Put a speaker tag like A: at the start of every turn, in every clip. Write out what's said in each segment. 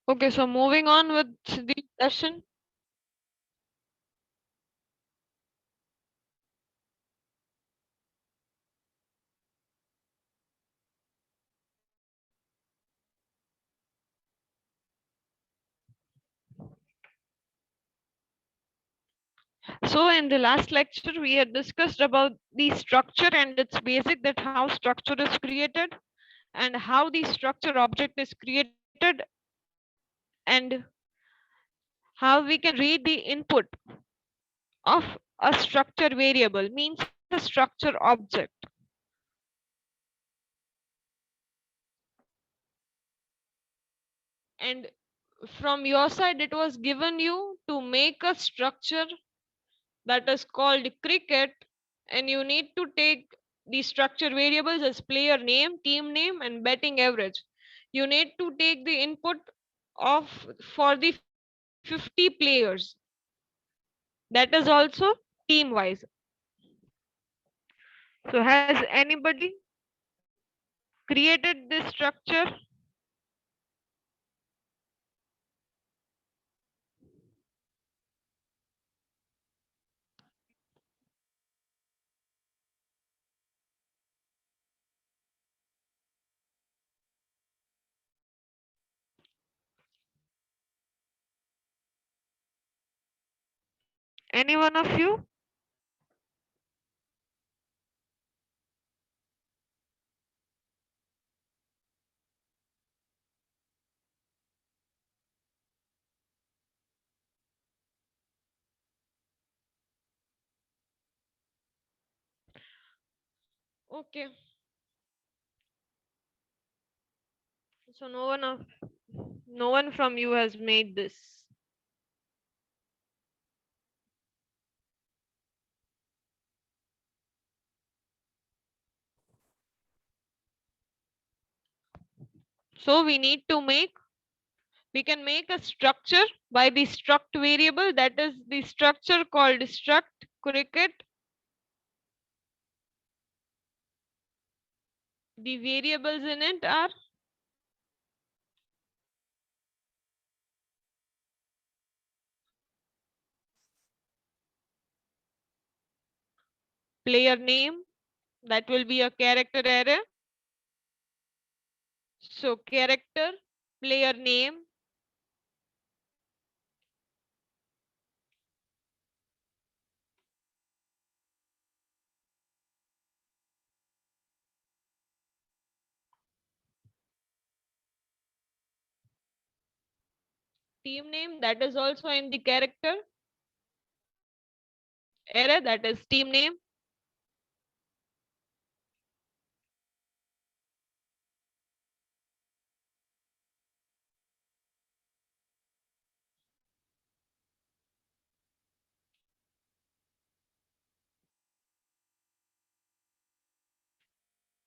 A: Okay, so moving on with the session. So in the last lecture, we had discussed about the structure and its basic, that how structure is created and how the structure object is created and how we can read the input of a structure variable, means a structure object. And from your side, it was given you to make a structure that is called cricket, and you need to take the structure variables as player name, team name, and betting average. You need to take the input of for the 50 players. That is also team wise. So has anybody created this structure? Any one of you? Okay. So no one from you has made this. So we can make a structure by the struct variable, that is the structure called struct cricket. The variables in it are player name, that will be a character array. So character, player name, team name, that is also in the character array, that is team name.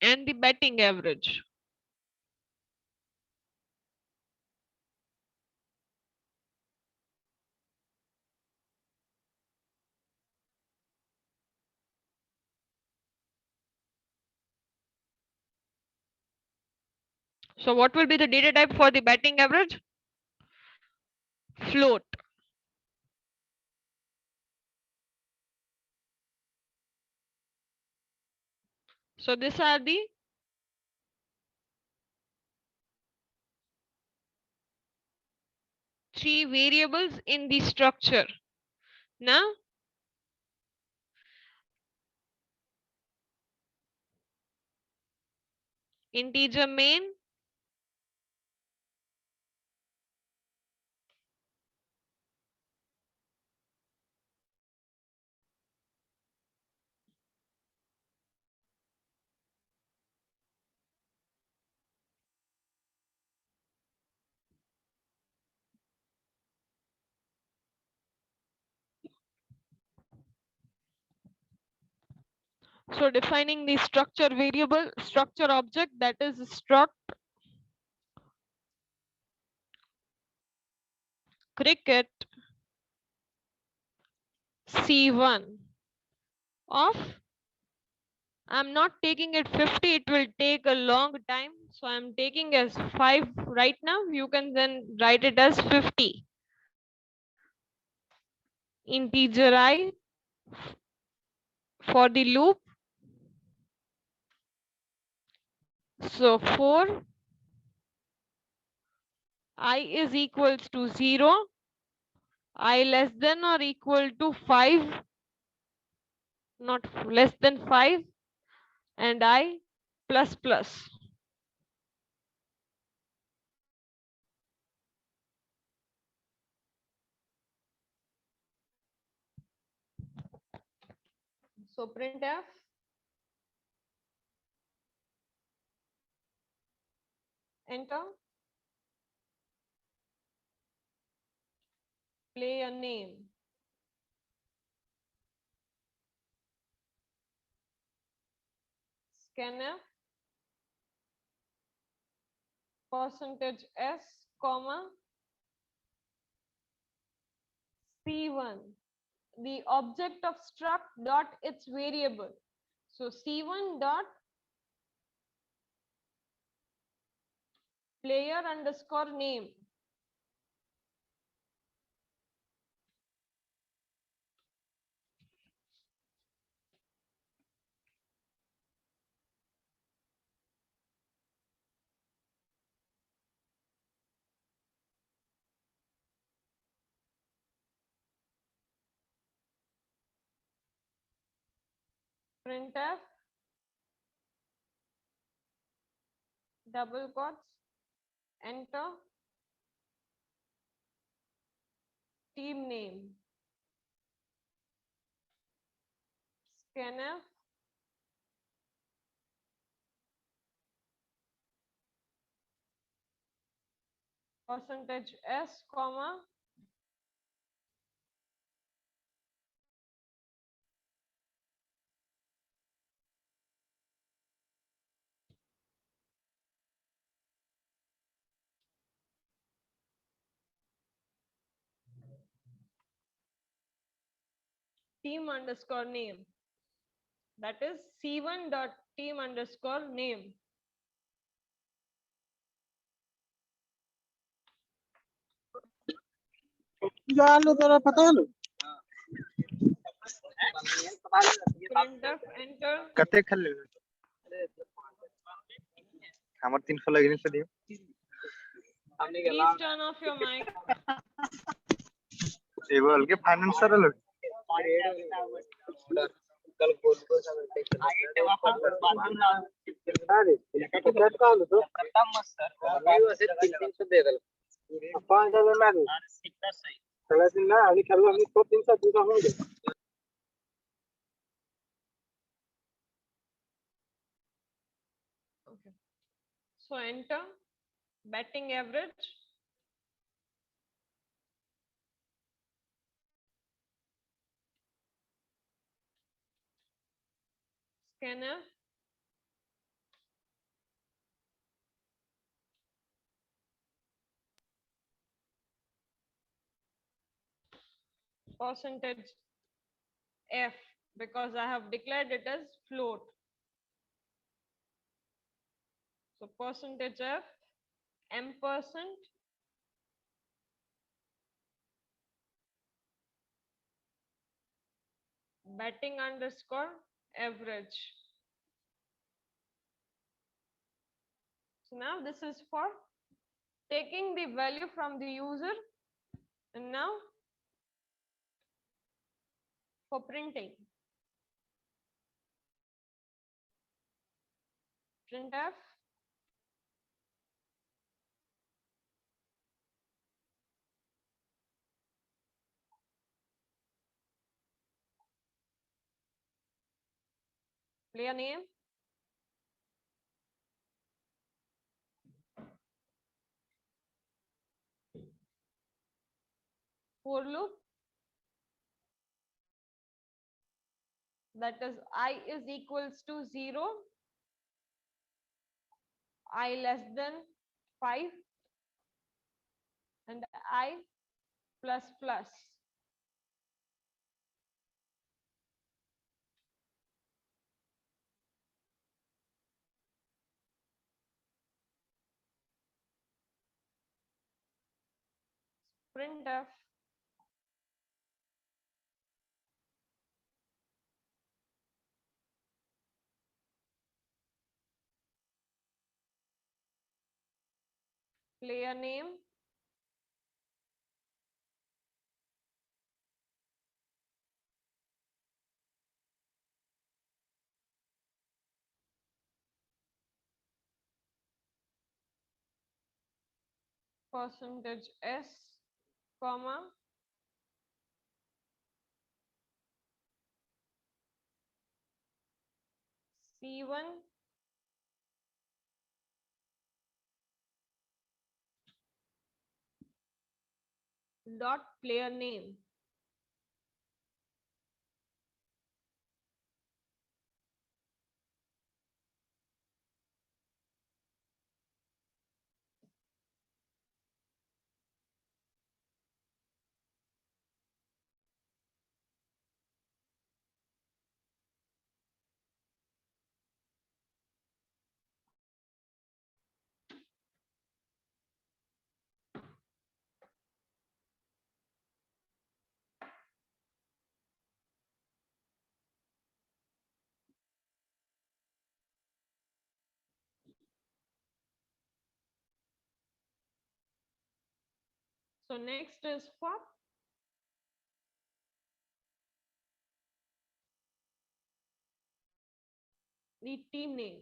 A: And the betting average. So what will be the data type for the betting average? Float. So these are the three variables in the structure. Now integer main, so defining the structure variable, structure object, that is struct cricket C1 of, I'm not taking it 50, it will take a long time. So I'm taking as 5 right now. You can then write it as 50. Integer I for the loop. So 4 I is equals to 0, I less than or equal to 5, not less than 5, and I plus plus. So printf, enter, player name, scanf, percentage s, comma, c1, the object of struct dot its variable. So c1 dot player underscore name. Printf, double quotes, enter, team name, scanf, percentage s, comma, team underscore name. That is c1 dot team underscore name. Printf, enter.
B: कते खेल हमर 300 लगिन से दियो
A: Please turn off your mic.
B: एगो अलगे financer लोग कल बोल को सब अरे कैट का लो तो खत्म मत सर वो से 300 दे दल 5000 ना दे चला दिन ना अभी खेलो हम तो 300 दूसरा हो गया
A: Okay. So enter batting average. Scanner. Percentage F, because I have declared it as float. So percentage F, ampersand, batting underscore average. So now this is for taking the value from the user, and now for printing. Printf, player name, for loop, that is I is equals to 0, I less than 5, and I plus plus. printf player name %s, comma c1 dot player name. So next is for the team name.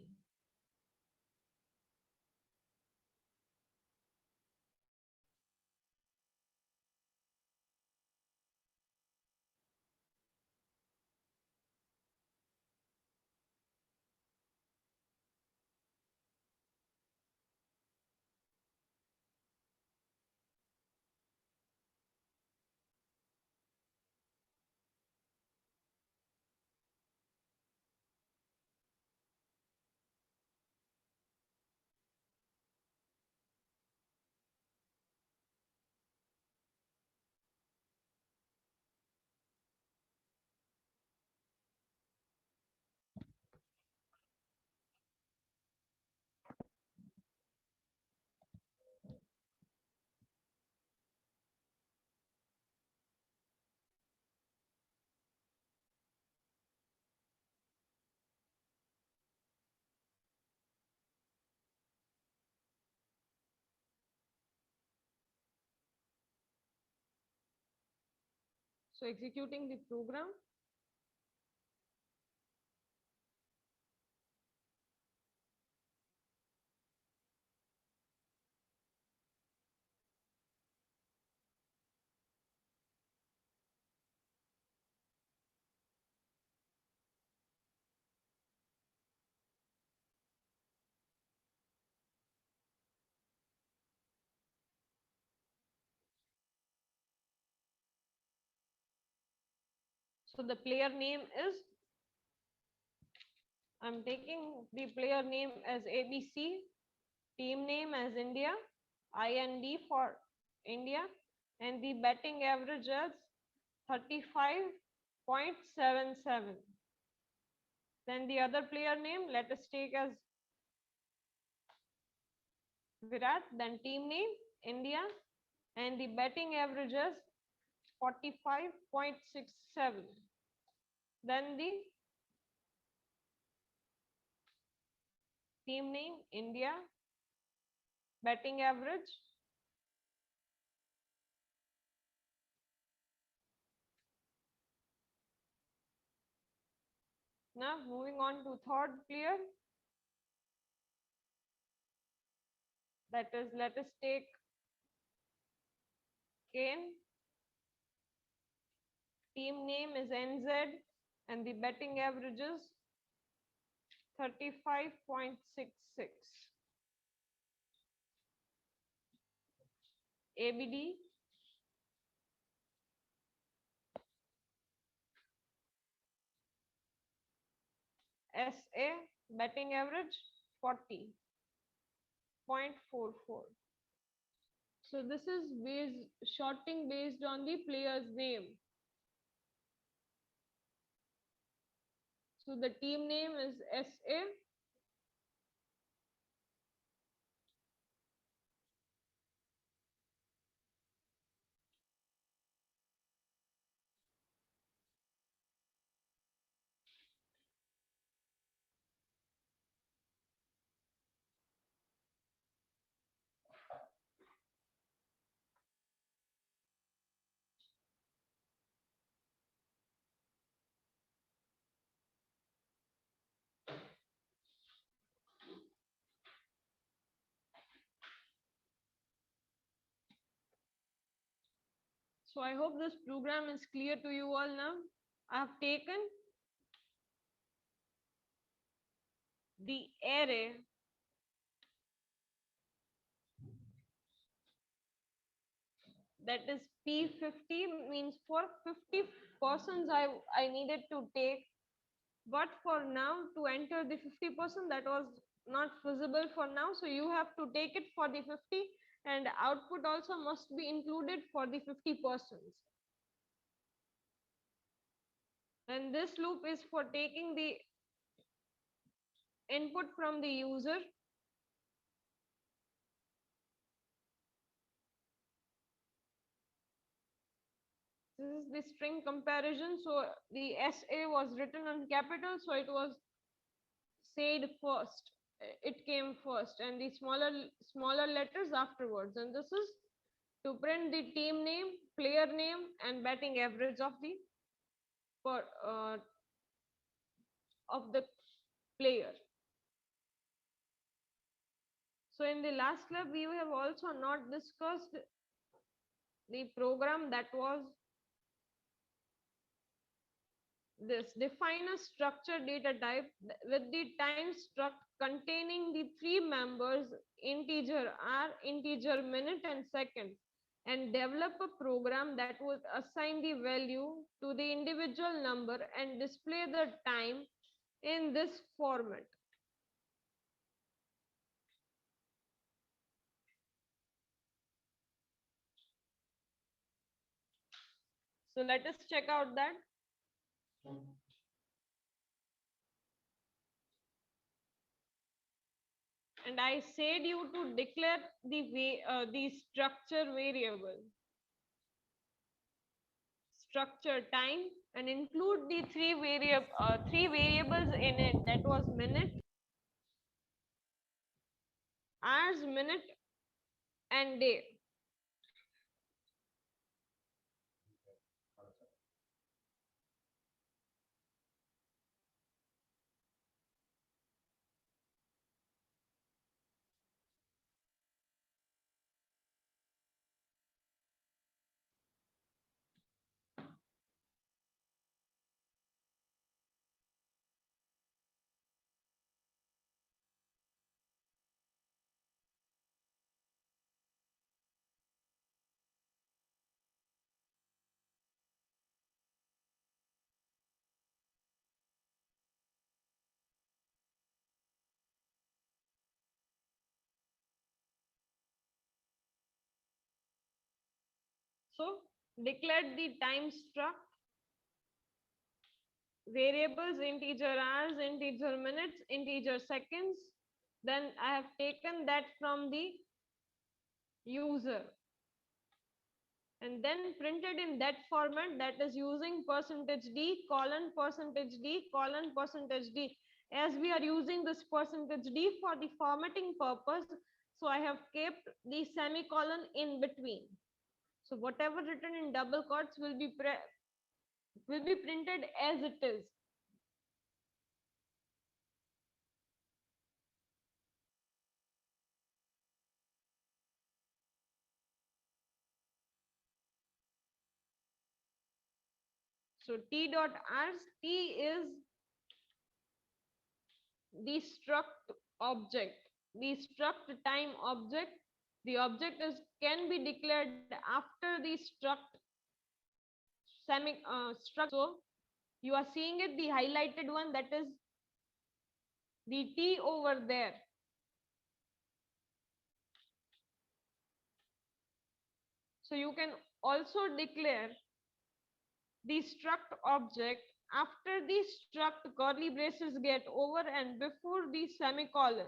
A: So executing the program. So the player name is, I'm taking the player name as ABC, team name as India, IND for India, and the batting average as 35.77. Then the other player name, let us take as Virat, then team name India, and the batting average is 45.67. Then the team name India, batting average, now moving on to third player, that is, let us take Kane, team name is NZ, and the batting average is 35.66. ABD, SA, batting average 40.44. So this is shorting based on the player's name. So the team name is SA, So I hope this program is clear to you all now. I have taken the array that is P50, means for 50 persons I needed to take, but for now to enter the 50% that was not feasible for now, so you have to take it for the 50, and output also must be included for the 50 persons. And this loop is for taking the input from the user. This is the string comparison. So the SA was written on capital, so it was said first. It came first, and the smaller letters afterwards. And this is to print the team name, player name, and batting average of the per, of the player. So in the last club, we have also not discussed the program that was this: define a structured data type with the time struct containing the three members, integer r, integer minute, and second, and develop a program that would assign the value to the individual number and display the time in this format. So let us check out that. And I said you to declare the structure variable, structure time, and include the three variables in it, that was minute, hours, minute, and day. So declared the time struct, variables, integer hours, integer minutes, integer seconds. Then I have taken that from the user and then printed in that format, that is using %d colon %d colon %d. As we are using this %d for the formatting purpose, so I have kept the semicolon in between. So whatever written in double quotes will be printed as it is. So t dot rs, t is the struct object, the struct time object. The object is can be declared after the struct struct. So you are seeing it, the highlighted one, that is the t over there. So you can also declare the struct object after the struct curly braces get over and before the semicolon,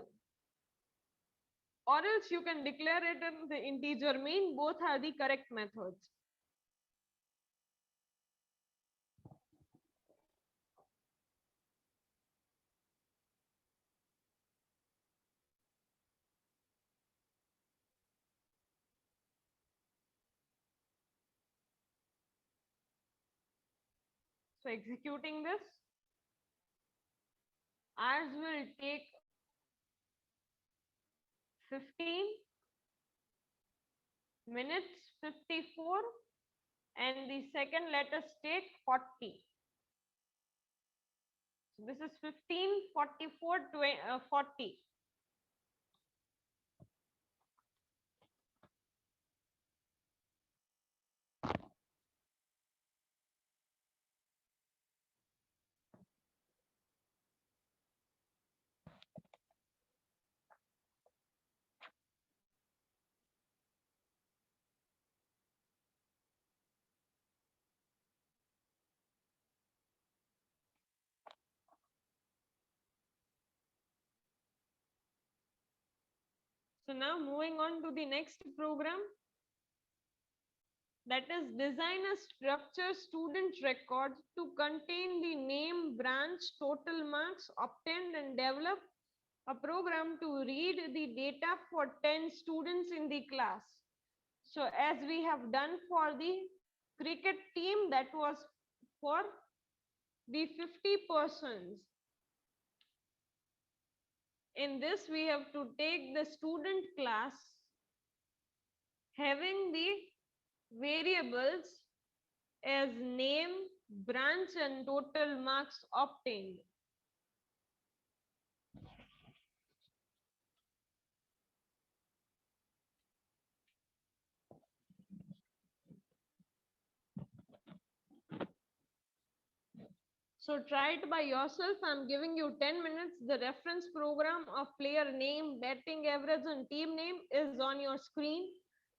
A: or else you can declare it in the integer main. Both are the correct methods. So executing this, ours will take 15 minutes 54 and the second let us take 40. So this is 15, 44, 40. So now moving on to the next program, that is design a structure student record to contain the name, branch, total marks obtained, and develop a program to read the data for 10 students in the class. So as we have done for the cricket team, that was for the 50 persons. In this, we have to take the student class having the variables as name, branch, and total marks obtained. So try it by yourself. I'm giving you 10 minutes. The reference program of player name, batting average, and team name is on your screen.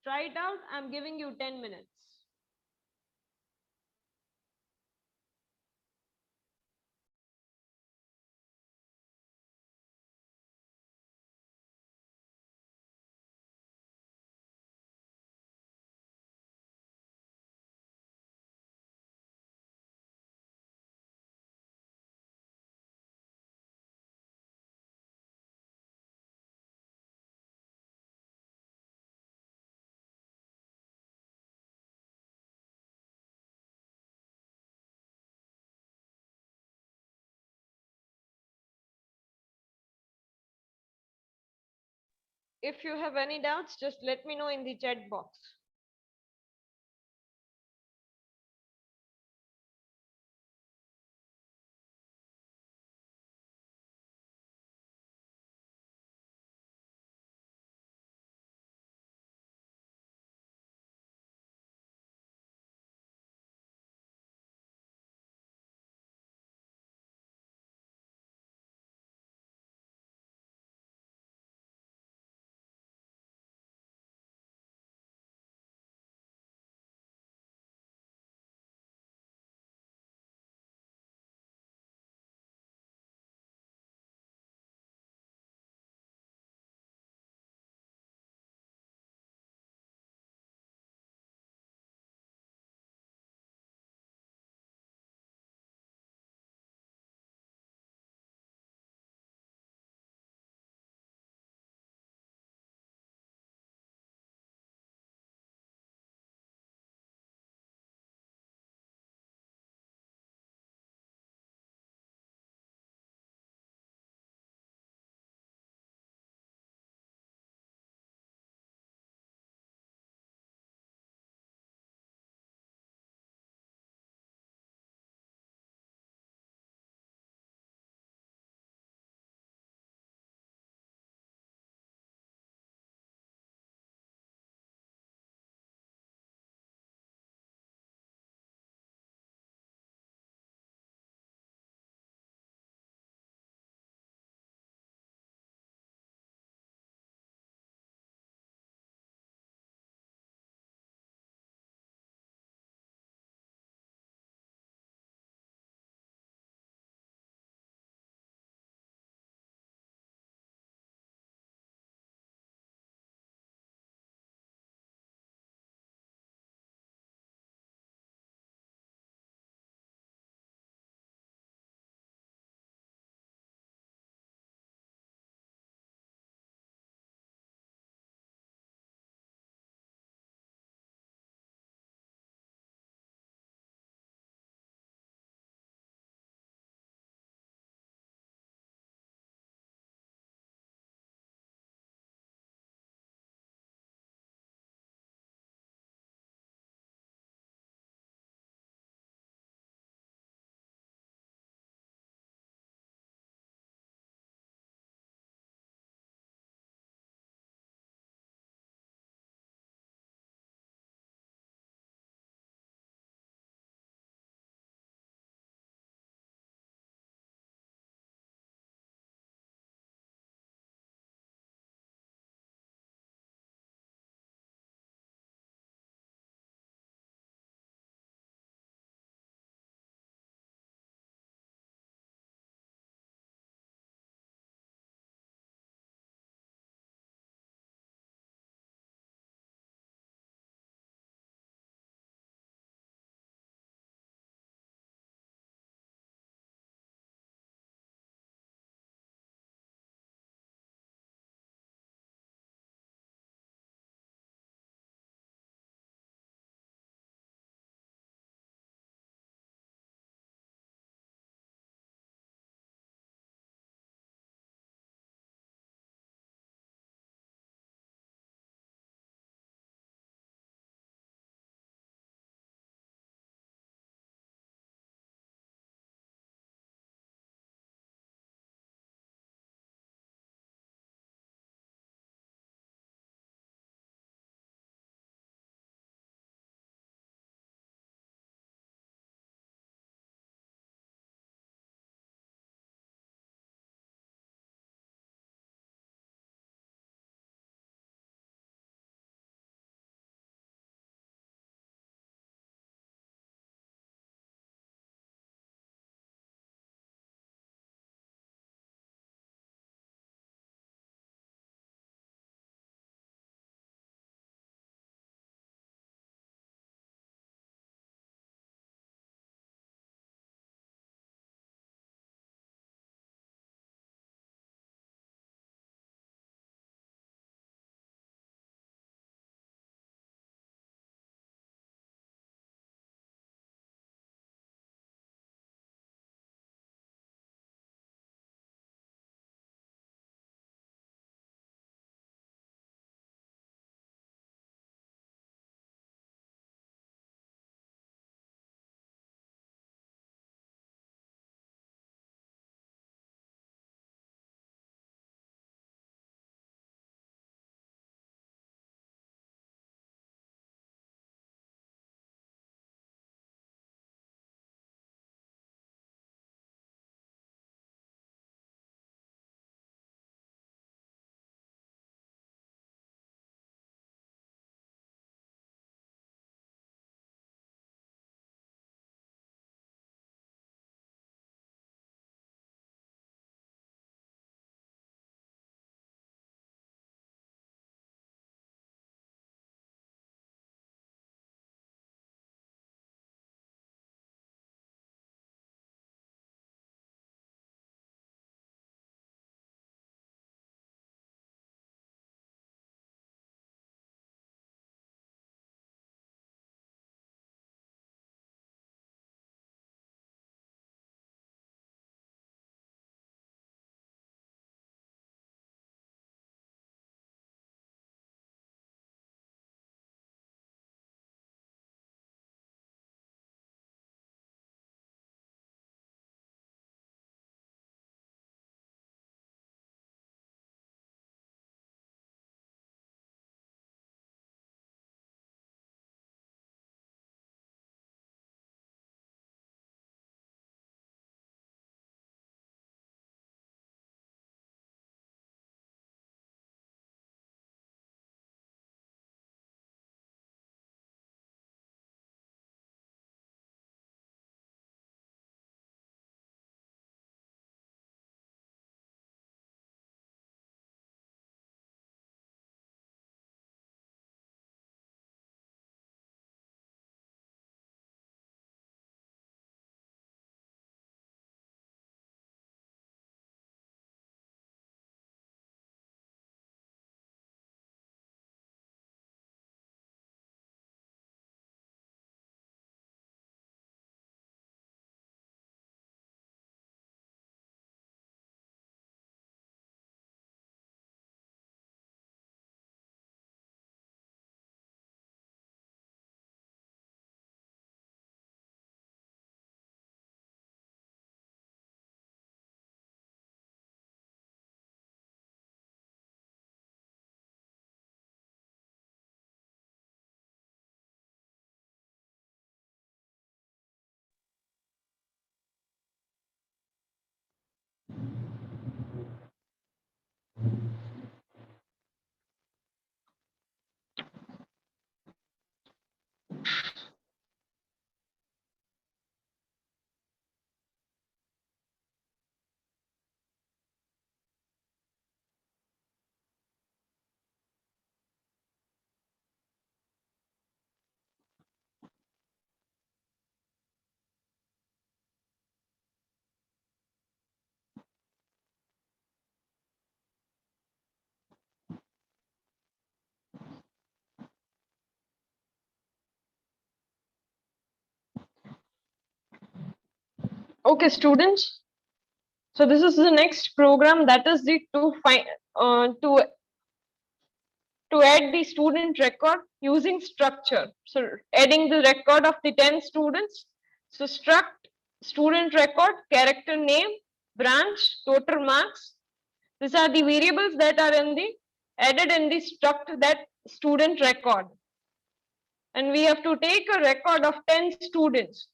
A: Try it out. I'm giving you 10 minutes. If you have any doubts, just let me know in the chat box. Okay, students. So this is the next program, that is the to add the student record using structure. So adding the record of the 10 students. So struct student record, character name, branch, total marks. These are the variables that are in the added in the struct that student record. And we have to take a record of 10 students.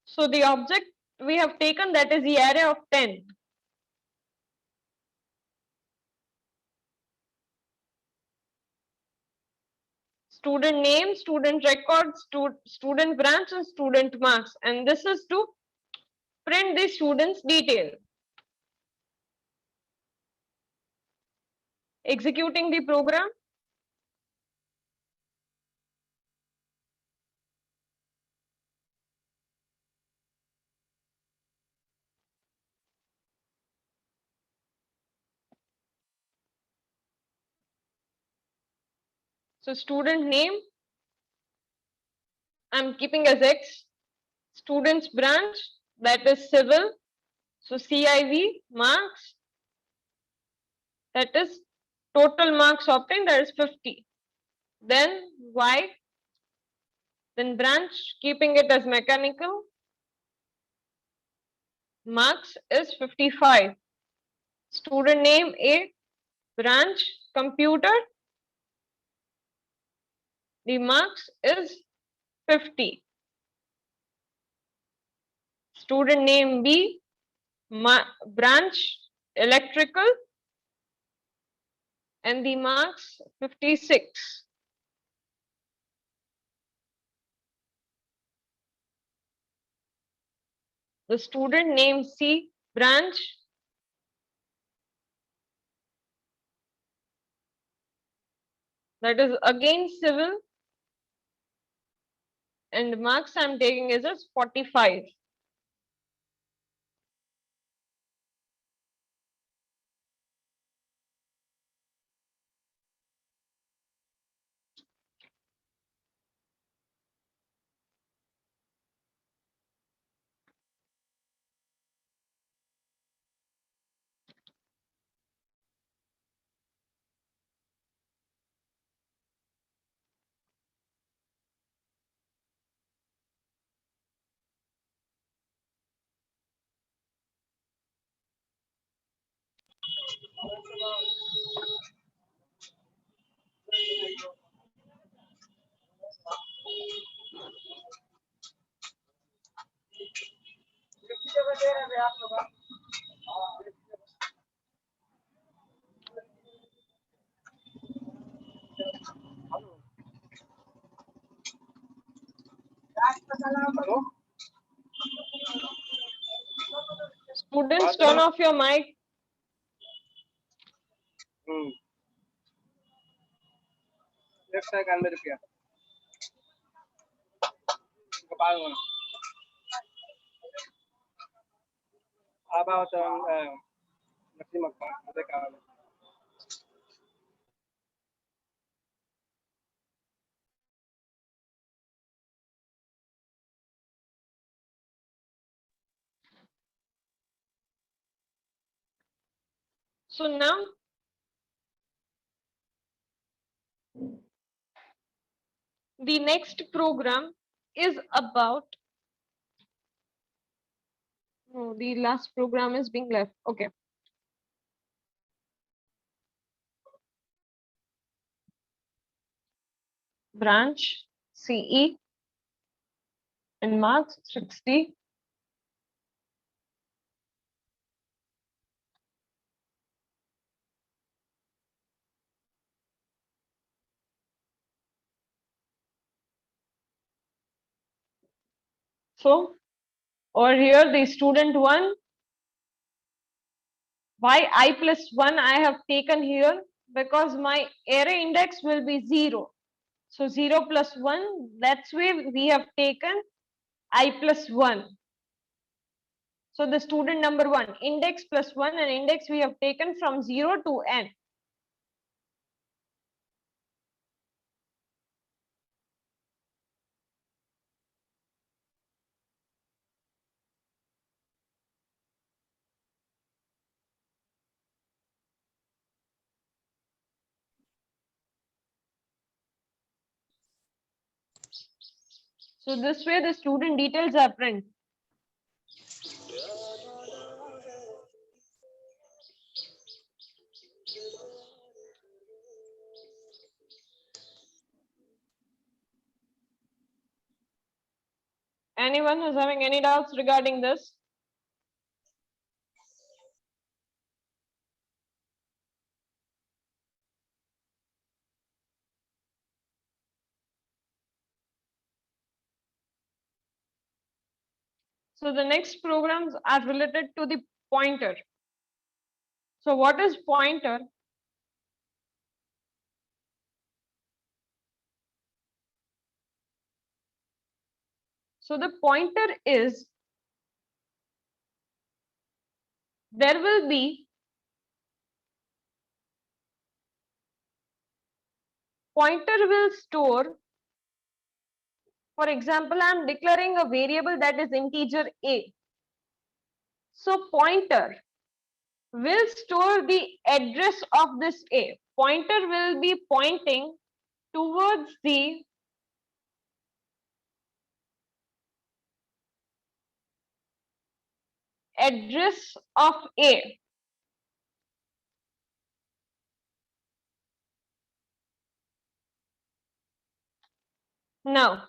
A: So the object we have taken, that is the array of 10. Student name, student record, student branch, and student marks. And this is to print the student's detail. Executing the program. So student name, I'm keeping as X. Student's branch, that is civil. So CIV, marks, that is total marks obtained, that is 50. Then Y, then branch, keeping it as mechanical, marks is 55. Student name A, branch, computer, the marks is 50. Student name B, branch, electrical, and the marks 56. The student name C, branch, that is again civil, and marks I'm taking is as 45. Students, turn off your mic. So now the next program is about, no, the last program is being left. Okay. Branch CE and marks 60. So over here the student 1, why I plus 1 I have taken here, because my array index will be 0. So 0 plus 1, that's why we have taken I plus 1. So the student number 1, index plus 1, and index we have taken from 0 to n. So this way the student details are print. Anyone who's having any doubts regarding this? So the next programs are related to the pointer. So what is pointer? So the pointer is, there will be pointer will store, for example, I am declaring a variable that is integer a. So pointer will store the address of this a. Pointer will be pointing towards the address of a. Now,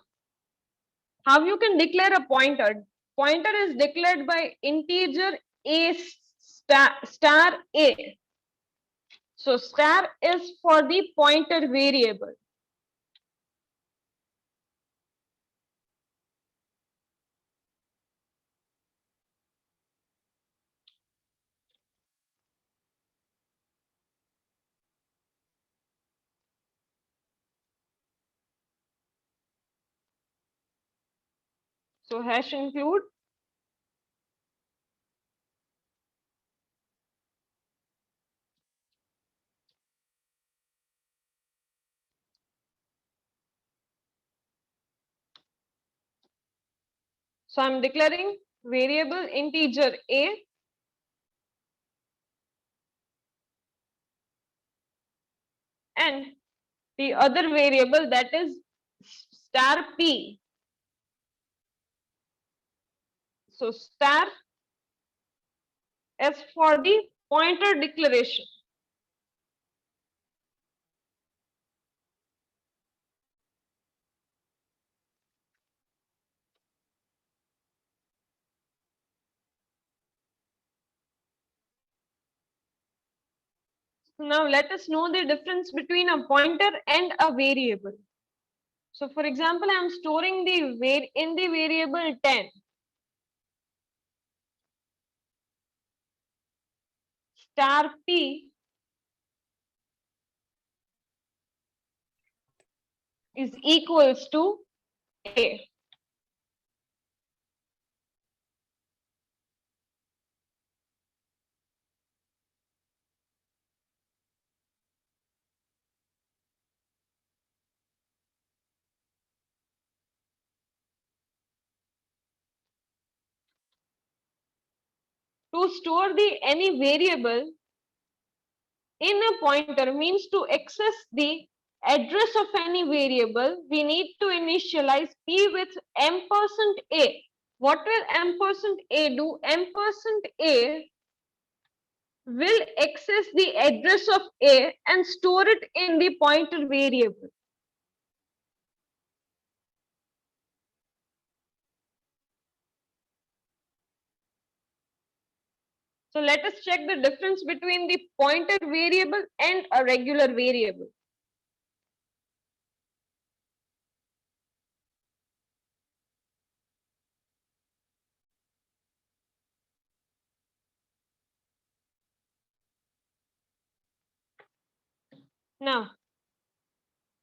A: how you can declare a pointer? Pointer is declared by integer a star a. So star is for the pointer variable. So hash include so I'm declaring variable integer a and the other variable that is star p. So star is for the pointer declaration. So now let us know the difference between a pointer and a variable. So for example, I am storing the in the variable 10. Star p is equals to a. To store the any variable in a pointer means to access the address of any variable, we need to initialize p with ampersand a. What will ampersand a do? Ampersand a will access the address of a and store it in the pointer variable. So let us check the difference between the pointer variable and a regular variable. Now,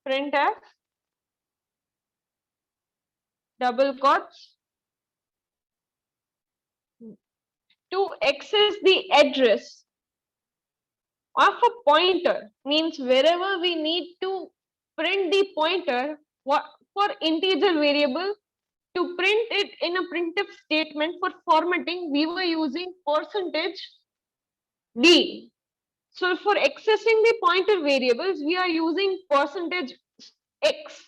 A: printf double quotes to access the address of a pointer means wherever we need to print the pointer for integer variable, to print it in a printf statement for formatting, we were using percentage d. So for accessing the pointer variables, we are using percentage x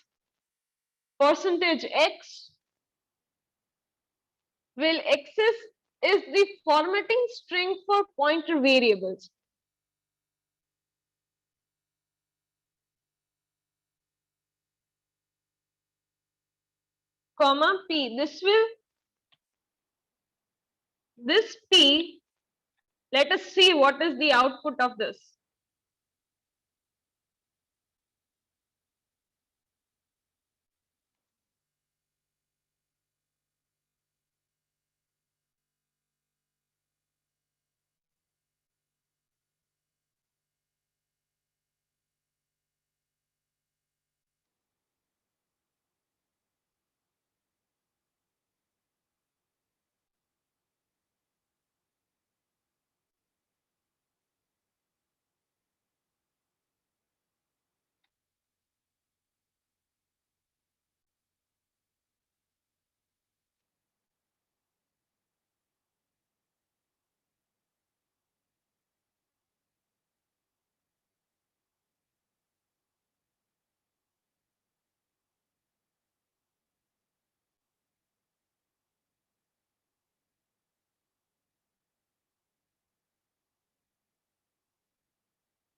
A: will access is the formatting string for pointer variables. Comma P. This P, let us see what is the output of this.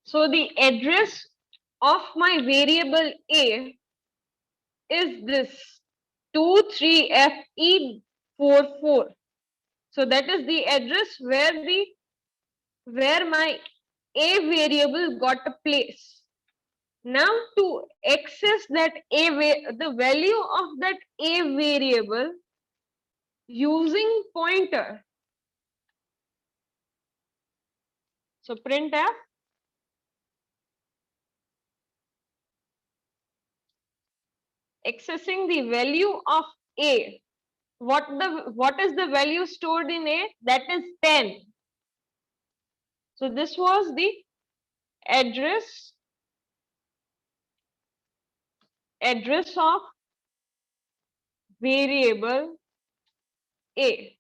A: So the address of my variable A is this 23FE44. So that is the address where my A variable got a place. Now to access that the value of that A variable using pointer. So printf accessing the value of A. What is the value stored in A? That is 10. So this was the address of variable A.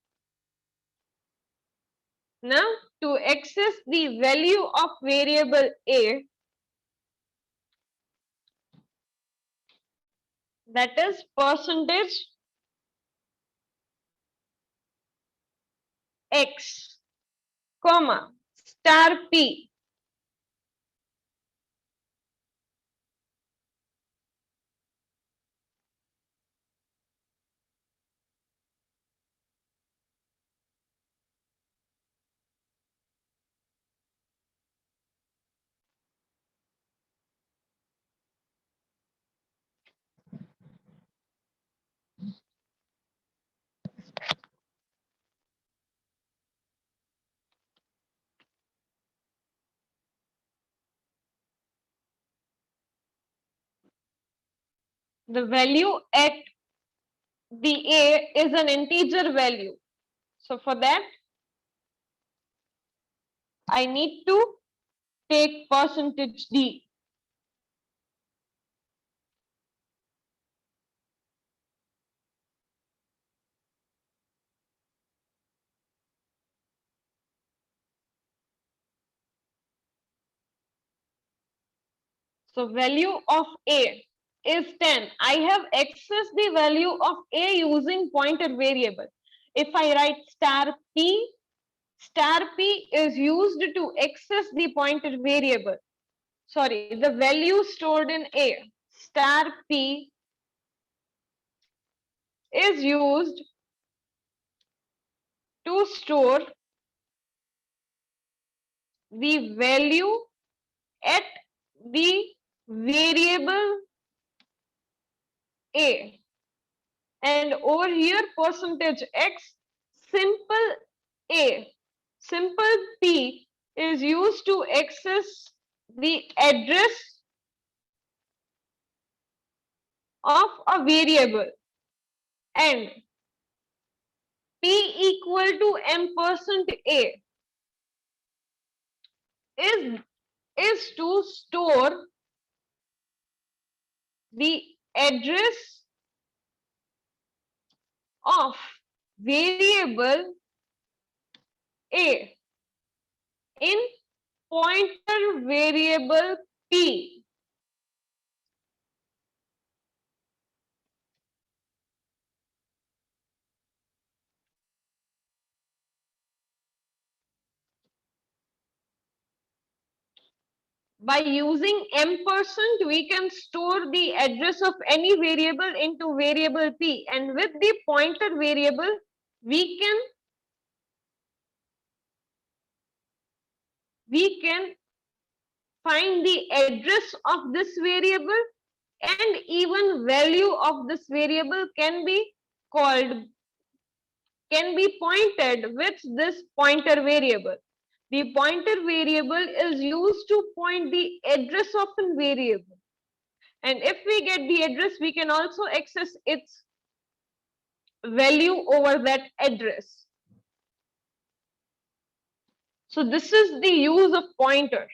A: Now to access the value of variable A, that is percentage X, comma, star P. The value at the A is an integer value. So for that, I need to take percentage D. So value of A is 10. I have accessed the value of A using pointer variable. If I write star P is used to access the pointer variable. Sorry, the value stored in A. Star P is used to store the value at the variable A. And over here percentage X, simple A, simple P is used to access the address of a variable, and P equal to M% A is to store the address of variable A in pointer variable P. by using ampersand, we can store the address of any variable into variable P, and with the pointer variable, we can find the address of this variable, and even value of this variable can be pointed with this pointer variable. The pointer variable is used to point the address of a variable. And if we get the address, we can also access its value over that address. So this is the use of pointer.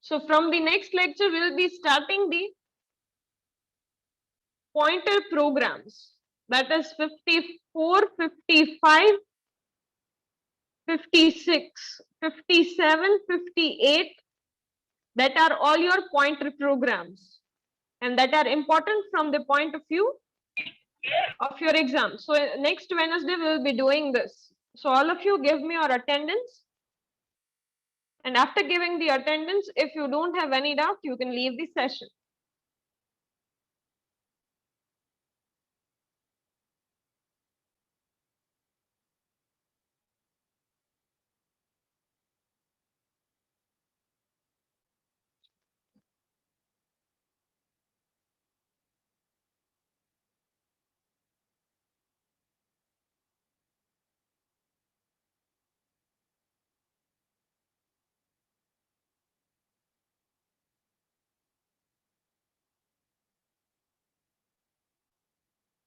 A: So from the next lecture, we will be starting the pointer programs. That is 54, 55, 56, 57, 58. That are all your pointer programs, and that are important from the point of view of your exam. So next Wednesday, we will be doing this. So all of you give me your attendance. And after giving the attendance, if you don't have any doubt, you can leave the session.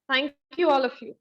A: Thank you, all of you.